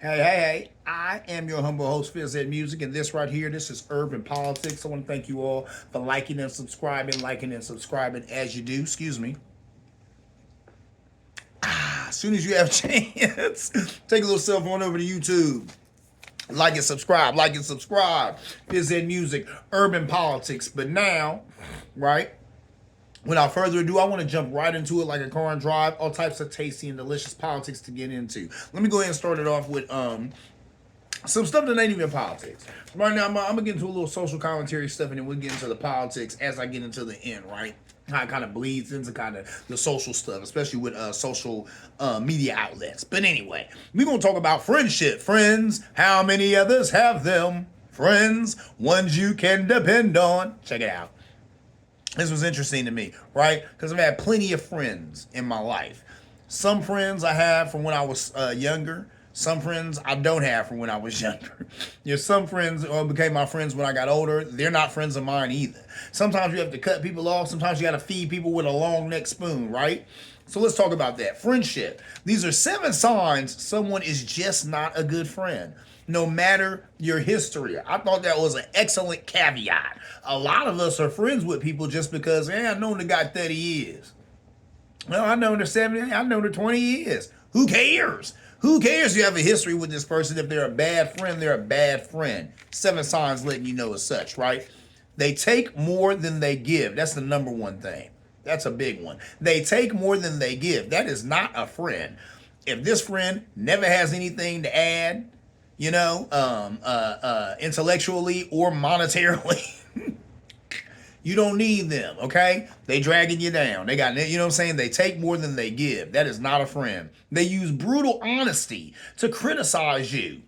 Hey, I am your humble host, Fizz Ed Music, and this right here, this is Urban Politics. I want to thank you all for liking and subscribing as you do. Excuse me. As soon as you have a chance, take a little cell phone over to YouTube. Like and subscribe. Fizz Ed Music, Urban Politics. But now, right, without further ado, I want to jump right into it like a car and drive. All types of tasty and delicious politics to get into. Let me go ahead and start it off with some stuff that ain't even politics. Right now, I'm gonna get into a little social commentary stuff, and then we'll get into the politics as I get into the end, right? How it kind of bleeds into kind of the social stuff, especially with social media outlets. But anyway, we're gonna talk about friendship. Friends, how many others have them? Friends, ones you can depend on. Check it out. This was interesting to me, right? Because I've had plenty of friends in my life. Some friends I have from when I was younger. Some friends I don't have from when I was younger. Some friends became my friends when I got older. They're not friends of mine either. Sometimes you have to cut people off. Sometimes you got to feed people with a long neck spoon, right? So let's talk about that. Friendship. These are 7 signs someone is just not a good friend, no matter your history. I thought that was an excellent caveat. A lot of us are friends with people just because, I've known the guy 30 years. Well, I've known her 70, I've known her 20 years. Who cares? Who cares you have a history with this person? If they're a bad friend, they're a bad friend. 7 signs letting you know as such, right? They take more than they give. That's the number one thing. That's a big one. They take more than they give. That is not a friend. If this friend never has anything to add, intellectually or monetarily, you don't need them, okay? They dragging you down. They got, you know what I'm saying? They take more than they give. That is not a friend. They use brutal honesty to criticize you.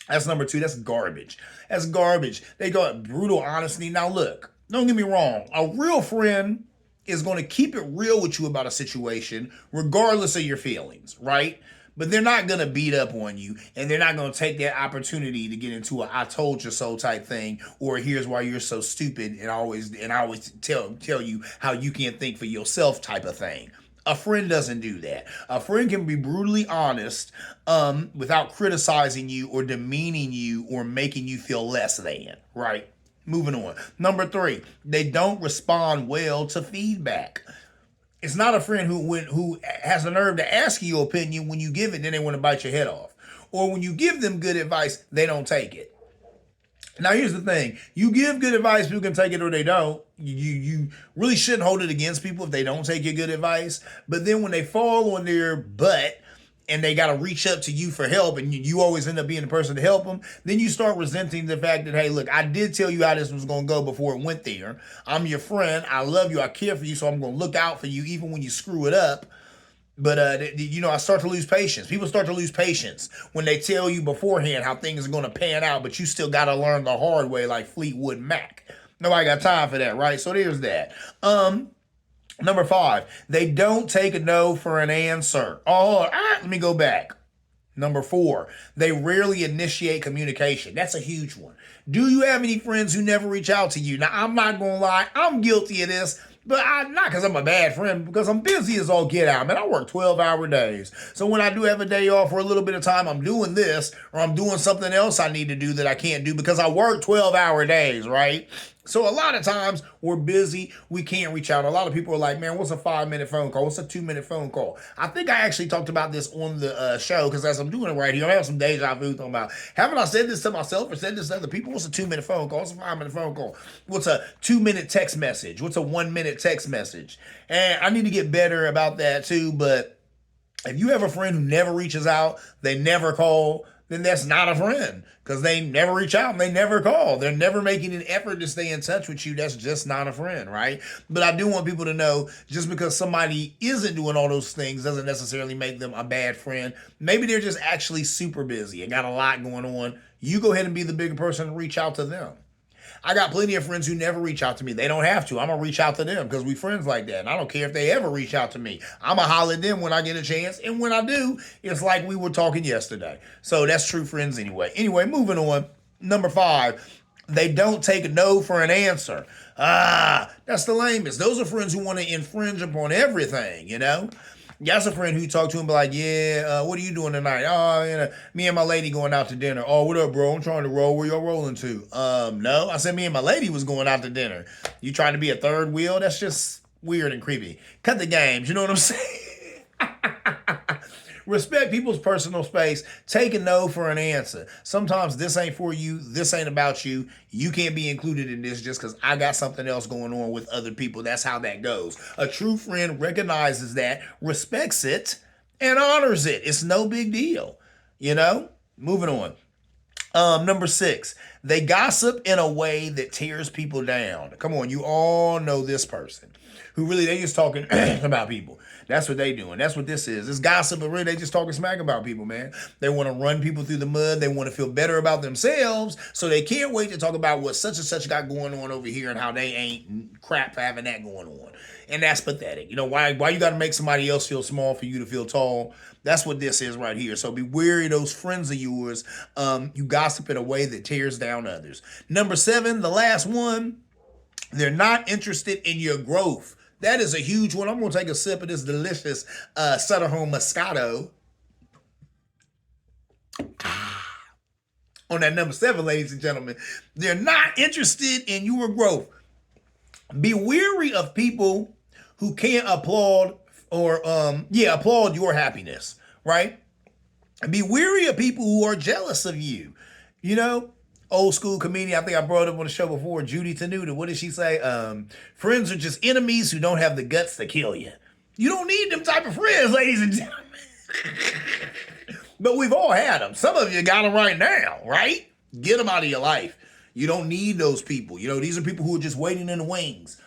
That's number 2. That's garbage. That's garbage. They got brutal honesty. Now look, don't get me wrong. A real friend is going to keep it real with you about a situation, regardless of your feelings, right? But they're not going to beat up on you, and they're not going to take that opportunity to get into a "I told you so" type thing, or "here's why you're so stupid," and I always tell you how you can't think for yourself type of thing. A friend doesn't do that. A friend can be brutally honest without criticizing you or demeaning you or making you feel less than, right? Moving on. Number 3, they don't respond well to feedback. It's not a friend who has the nerve to ask you your opinion. When you give it, then they want to bite your head off. Or when you give them good advice, they don't take it. Now here's the thing: you give good advice, people can take it or they don't. You really shouldn't hold it against people if they don't take your good advice. But then when they fall on their butt and they got to reach up to you for help, and you always end up being the person to help them, then you start resenting the fact that, hey, look, I did tell you how this was going to go before it went there. I'm your friend. I love you. I care for you. So I'm going to look out for you even when you screw it up. But, I start to lose patience. People start to lose patience when they tell you beforehand how things are going to pan out, but you still got to learn the hard way like Fleetwood Mac. Nobody got time for that, right? So there's that. Number 5, they don't take a no for an answer. Let me go back. Number 4, they rarely initiate communication. That's a huge one. Do you have any friends who never reach out to you? Now, I'm not going to lie. I'm guilty of this. But not because I'm a bad friend, because I'm busy as all get out, man. I work 12-hour days. So when I do have a day off for a little bit of time, I'm doing this, or I'm doing something else I need to do that I can't do because I work 12-hour days, right? So a lot of times we're busy, we can't reach out. A lot of people are like, man, what's a 5-minute phone call? What's a 2-minute phone call? I think I actually talked about this on the show, because as I'm doing it right here, I have some deja vu talking about, haven't I said this to myself or said this to other people? What's a 2-minute phone call? What's a 5-minute phone call? What's a 2-minute text message? What's a 1-minute text message? And I need to get better about that too, but if you have a friend who never reaches out, they never call, then that's not a friend, because they never reach out and they never call. They're never making an effort to stay in touch with you. That's just not a friend, right? But I do want people to know, just because somebody isn't doing all those things doesn't necessarily make them a bad friend. Maybe they're just actually super busy and got a lot going on. You go ahead and be the bigger person and reach out to them. I got plenty of friends who never reach out to me. They don't have to. I'm going to reach out to them because we friends like that. And I don't care if they ever reach out to me. I'm going to holler at them when I get a chance. And when I do, it's like we were talking yesterday. So that's true friends anyway. Anyway, moving on. Number 5, they don't take a no for an answer. That's the lamest. Those are friends who want to infringe upon everything, That's a friend who you talk to and be like, yeah, what are you doing tonight? Oh, me and my lady going out to dinner. Oh, what up, bro? I'm trying to roll. Where y'all rolling to? No. I said me and my lady was going out to dinner. You trying to be a third wheel? That's just weird and creepy. Cut the games. You know what I'm saying? Respect people's personal space. Take a no for an answer. Sometimes this ain't for you. This ain't about you. You can't be included in this just because I got something else going on with other people. That's how that goes. A true friend recognizes that, respects it, and honors it. It's no big deal. You know? Moving on. Number 6, they gossip in a way that tears people down. Come on, you all know this person who really they just talking about people. That's what they doing. That's what this is. It's gossip, but really they just talking smack about people, man. They want to run people through the mud. They want to feel better about themselves, so they can't wait to talk about what such and such got going on over here and how they ain't crap for having that going on. And that's pathetic. You know, why you got to make somebody else feel small for you to feel tall? That's what this is right here. So be wary of those friends of yours. You gossip in a way that tears down others. Number 7, the last one, they're not interested in your growth. That is a huge one. I'm going to take a sip of this delicious Sutter Home Moscato. On that number 7, ladies and gentlemen, they're not interested in your growth. Be wary of people who can't applaud or applaud your happiness, right? Be wary of people who are jealous of you. You know, old school comedian, I think I brought up on the show before, Judy Tenuta. What did she say? Friends are just enemies who don't have the guts to kill you. You don't need them type of friends, ladies and gentlemen. But we've all had them. Some of you got them right now, right? Get them out of your life. You don't need those people. You know, these are people who are just waiting in the wings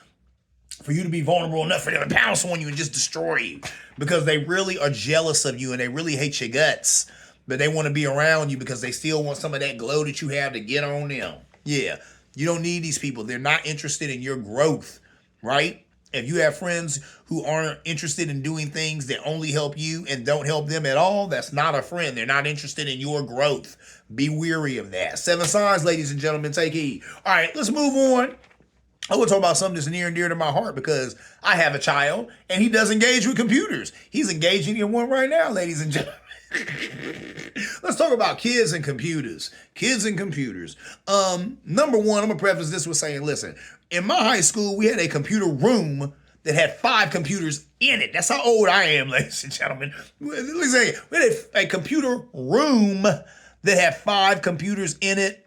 for you to be vulnerable enough for them to pounce on you and just destroy you, because they really are jealous of you and they really hate your guts, but they want to be around you because they still want some of that glow that you have to get on them. Yeah, you don't need these people. They're not interested in your growth, right? If you have friends who aren't interested in doing things that only help you and don't help them at all, that's not a friend. They're not interested in your growth. Be weary of that. 7 signs, ladies and gentlemen, take heed. All right, let's move on. I want to talk about something that's near and dear to my heart because I have a child and he does engage with computers. He's engaging in one right now, ladies and gentlemen. Let's talk about kids and computers. Kids and computers. Number 1, I'm going to preface this with saying, listen, in my high school, we had a computer room that had 5 computers in it. That's how old I am, ladies and gentlemen. Let me say, we had a computer room that had 5 computers in it.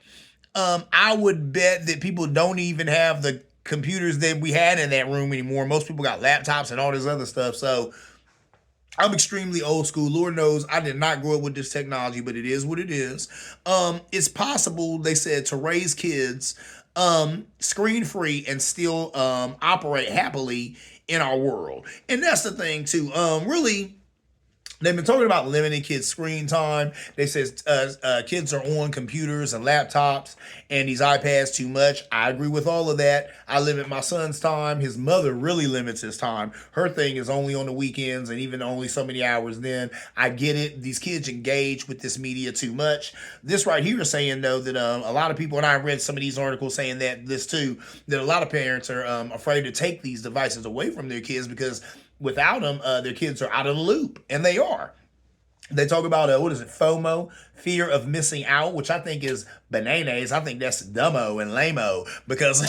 I would bet that people don't even have the computers that we had in that room anymore. Most people got laptops and all this other stuff. So I'm extremely old school. Lord knows I did not grow up with this technology, but it is what it is. It's possible, they said, to raise kids screen free and still operate happily in our world. And that's the thing too. Really, they've been talking about limiting kids' screen time. They says kids are on computers and laptops and these iPads too much. I agree with all of that. I limit my son's time. His mother really limits his time. Her thing is only on the weekends and even only so many hours then. I get it. These kids engage with this media too much. This right here is saying, though, that a lot of people, and I read some of these articles saying that this too, that a lot of parents are afraid to take these devices away from their kids because without them, their kids are out of the loop, and they are. They talk about, FOMO, fear of missing out, which I think is bananas. I think that's dumbo and lame-o, because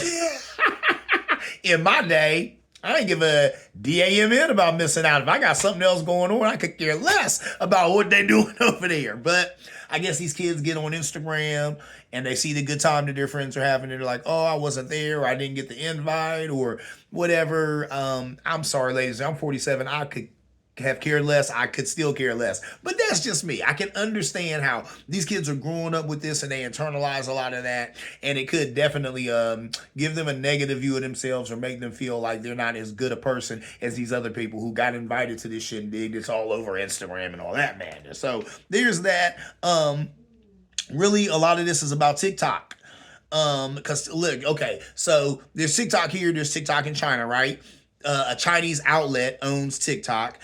in my day, I didn't give a damn about missing out. If I got something else going on, I could care less about what they doing over there. But I guess these kids get on Instagram and they see the good time that their friends are having. And they're like, oh, I wasn't there, or I didn't get the invite, or whatever. I'm sorry, ladies. I'm 47. I could have cared less. I could still care less. But that's just me. I can understand how these kids are growing up with this and they internalize a lot of that. And it could definitely give them a negative view of themselves or make them feel like they're not as good a person as these other people who got invited to this shindig that's all over Instagram and all that madness. So there's that. Really, a lot of this is about TikTok. Because look, okay, so there's TikTok here, there's TikTok in China, right? A Chinese outlet owns TikTok.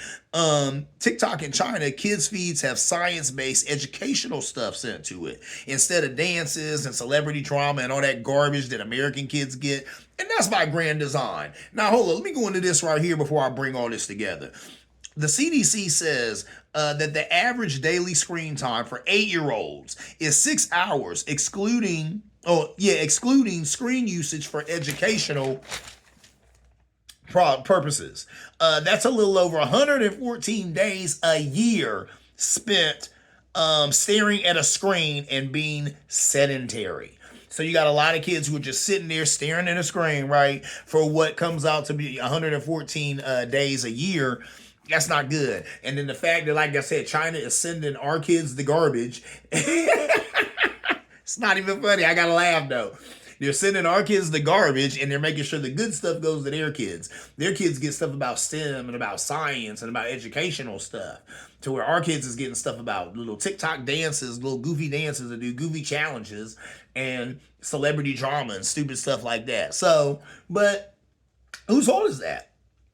TikTok in China, kids' feeds have science-based educational stuff sent to it instead of dances and celebrity drama and all that garbage that American kids get. And that's by grand design. Now, hold on. Let me go into this right here before I bring all this together. The CDC says that the average daily screen time for 8-year-olds is 6 hours, excluding screen usage for educational purposes. That's a little over 114 days a year spent staring at a screen and being sedentary. So you got a lot of kids who are just sitting there staring at a screen, right, for what comes out to be 114 days a year. That's not good. And then the fact that, like I said, China is sending our kids the garbage. It's not even funny. I gotta laugh though. They're sending our kids the garbage and they're making sure the good stuff goes to their kids. Their kids get stuff about STEM and about science and about educational stuff. To where our kids is getting stuff about little TikTok dances, little goofy dances that do goofy challenges and celebrity drama and stupid stuff like that. So, but whose fault is that?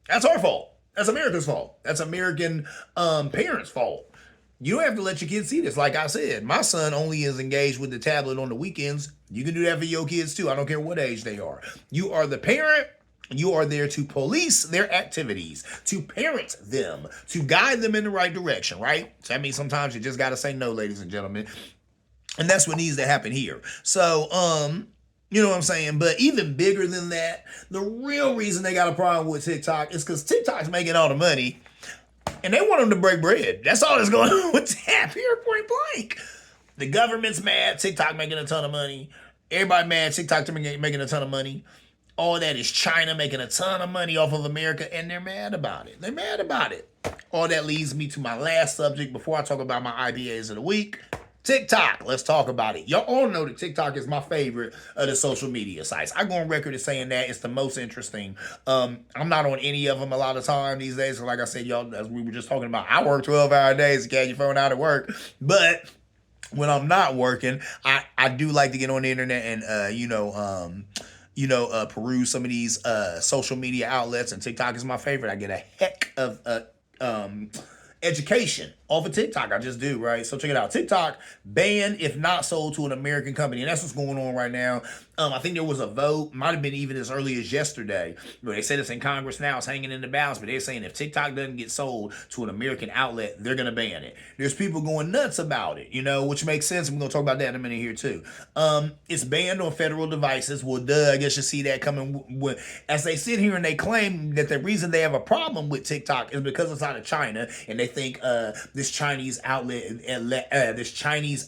That's our fault. That's America's fault. That's American parents' fault. You don't have to let your kids see this. Like I said, my son only is engaged with the tablet on the weekends. You can do that for your kids too. I don't care what age they are. You are the parent. You are there to police their activities, to parent them, to guide them in the right direction, right? So that means sometimes you just got to say no, ladies and gentlemen. And that's what needs to happen here. So, you know what I'm saying? But even bigger than that, the real reason they got a problem with TikTok is because TikTok's making all the money and they want them to break bread. That's all that's going on with that. Period, point blank. The government's mad. TikTok making a ton of money. Everybody mad. TikTok making a ton of money. All that is China making a ton of money off of America, and they're mad about it. They're mad about it. All that leads me to my last subject before I talk about my IPAs of the week. TikTok. Let's talk about it. Y'all all know that TikTok is my favorite of the social media sites. I go on record as saying that it's the most interesting. I'm not on any of them a lot of time these days. So like I said, y'all, as we were just talking about, I work 12-hour days to catch your phone out of work. But when I'm not working, I do like to get on the internet and, peruse some of these social media outlets, and TikTok is my favorite. I get a heck of education off of TikTok. I just do, right? So check it out. TikTok banned if not sold to an American company. And that's what's going on right now. I think there was a vote, might have been even as early as yesterday, where they said it's in Congress now, it's hanging in the balance, but they're saying if TikTok doesn't get sold to an American outlet, they're going to ban it. There's people going nuts about it, which makes sense. I'm going to talk about that in a minute here too. It's banned on federal devices. Well, I guess you see that coming as they sit here and they claim that the reason they have a problem with TikTok is because it's out of China, and they think this Chinese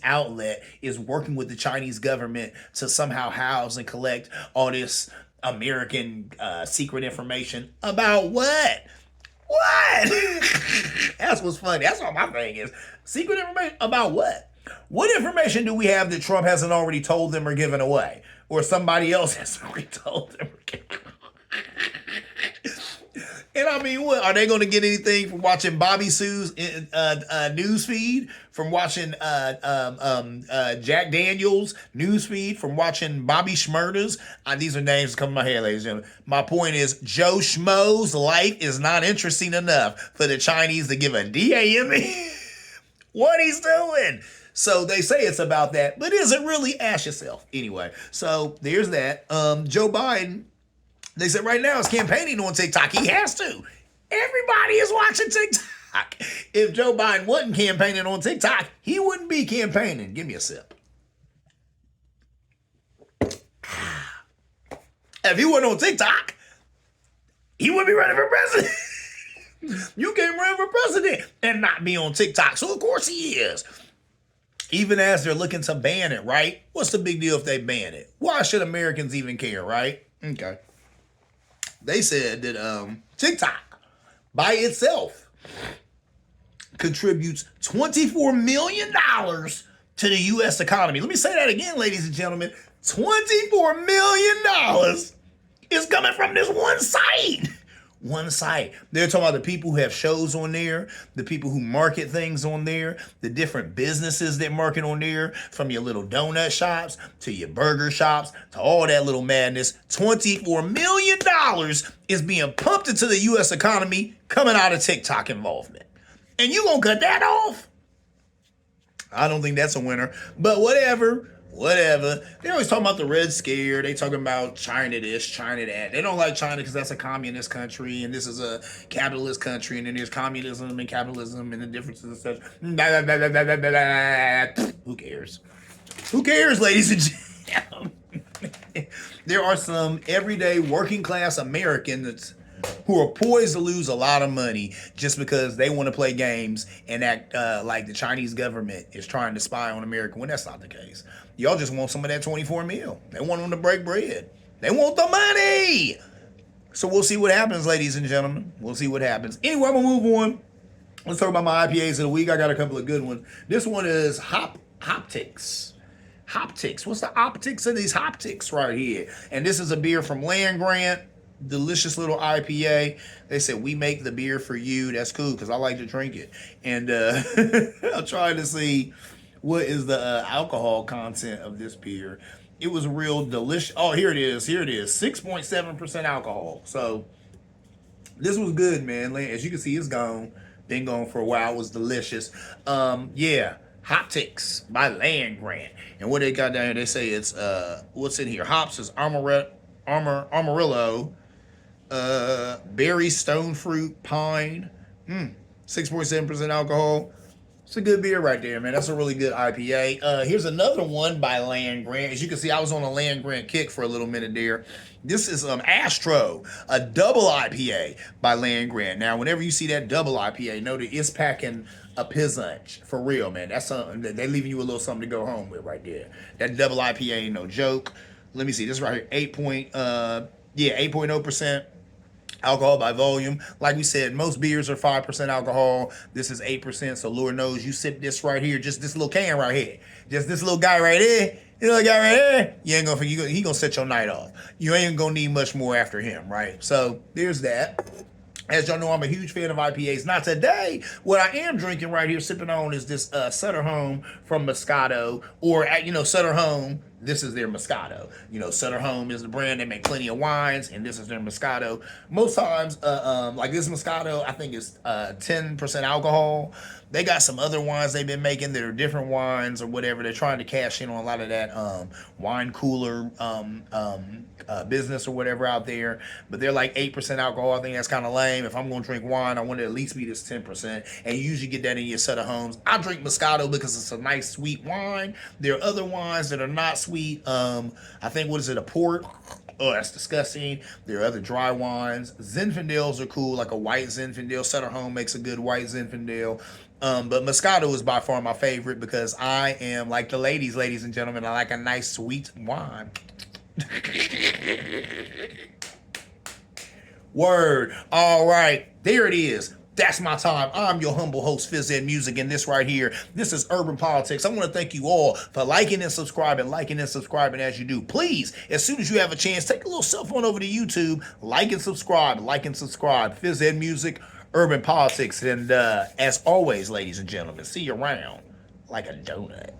outlet is working with the Chinese government to somehow house and collect all this American secret information about what? What? That's what's funny. That's what my thing is. Secret information about what? What information do we have that Trump hasn't already told them or given away? Or somebody else has already told them or given away? And I mean, what are they going to get anything from watching Bobby Sue's news feed? From watching Jack Daniels news feed? From watching Bobby Shmurda's? These are names that come to my head, ladies and gentlemen. My point is, Joe Schmo's life is not interesting enough for the Chinese to give a damn what he's doing. So they say it's about that, but is it really? Ask yourself. Anyway, so there's that. Joe Biden. They said right now he's campaigning on TikTok. He has to. Everybody is watching TikTok. If Joe Biden wasn't campaigning on TikTok, he wouldn't be campaigning. Give me a sip. If he wasn't on TikTok, he wouldn't be running for president. You can't run for president and not be on TikTok. So of course he is. Even as they're looking to ban it, right? What's the big deal if they ban it? Why should Americans even care, right? Okay. They said that TikTok by itself contributes $24 million to the U.S. economy. Let me say that again, ladies and gentlemen. $24 million is coming from this one site. One site. They're talking about the people who have shows on there, the people who market things on there, the different businesses that market on there, from your little donut shops to your burger shops to all that little madness. $24 million is being pumped into the U.S. economy coming out of TikTok involvement. And you gonna cut that off? I don't think that's a winner, but whatever. whatever. They always talking about the Red Scare. They talking about China this, China that. They don't like China because that's a communist country and this is a capitalist country and then there's communism and capitalism and the differences and such. Who cares? Who cares, ladies and gentlemen? There are some everyday working class Americans who are poised to lose a lot of money just because they want to play games and act like the Chinese government is trying to spy on America when that's not the case. Y'all just want some of that 24 mil. They want them to break bread. They want the money. So we'll see what happens, ladies and gentlemen. We'll see what happens. Anyway, I'm going to move on. Let's talk about my IPAs of the week. I got a couple of good ones. This one is Hoptics. Hoptics. What's the optics of these Hoptics right here? And this is a beer from Land Grant. Delicious little IPA. They said, we make the beer for you. That's cool because I like to drink it. And I'm trying to see what is the alcohol content of this beer. It was real delicious. Oh, here it is. Here it is. 6.7% alcohol. So this was good, man. As you can see, it's gone. Been gone for a while. It was delicious. Yeah. Hoptics by Land Grant. And what they got down here, they say it's, what's in here? Hops is Amarillo, berry, stone fruit, pine, 6.7% alcohol. It's a good beer right there, man. That's a really good IPA. Here's another one by Land Grant. As you can see, I was on a Land Grant kick for a little minute there. This is Astro, a double IPA by Land Grant. Now, whenever you see that double IPA, know that it's packing a pizzanch. For real, man. That's something that they're leaving you a little something to go home with right there. That double IPA ain't no joke. Let me see. This right here, 8.0% alcohol by volume. Like we said, most beers are 5% alcohol. This is 8%. So Lord knows you sip this right here, just this little can right here, just this little guy right here. You know, the guy right here. You ain't gonna he gonna set your night off. You ain't gonna need much more after him, right? So there's that. As y'all know, I'm a huge fan of IPAs. Not today. What I am drinking right here, sipping on, is this Sutter Home from Moscato. Or, Sutter Home, this is their Moscato. Sutter Home is the brand. They make plenty of wines, and this is their Moscato. Most times, like this Moscato, I think is 10% alcohol. They got some other wines they've been making that are different wines or whatever. They're trying to cash in on a lot of that wine cooler business or whatever out there. But they're like 8% alcohol. I think that's kind of lame. If I'm going to drink wine, I want it to at least be this 10%. And you usually get that in your Sutter Homes. I drink Moscato because it's a nice sweet wine. There are other wines that are not sweet. I think, what is it, a port? Oh, that's disgusting. There are other dry wines. Zinfandels are cool, like a white Zinfandel. Sutter Home makes a good white Zinfandel. But Moscato is by far my favorite because I am like the ladies and gentlemen. I like a nice sweet wine. Word. All right. There it is. That's my time. I'm your humble host, Fizz Ed Music, and this right here, this is Urban Politics. I want to thank you all for liking and subscribing as you do. Please, as soon as you have a chance, take a little cell phone over to YouTube, like and subscribe. Fizz Ed Music, Urban Politics, and as always, ladies and gentlemen, see you around like a donut.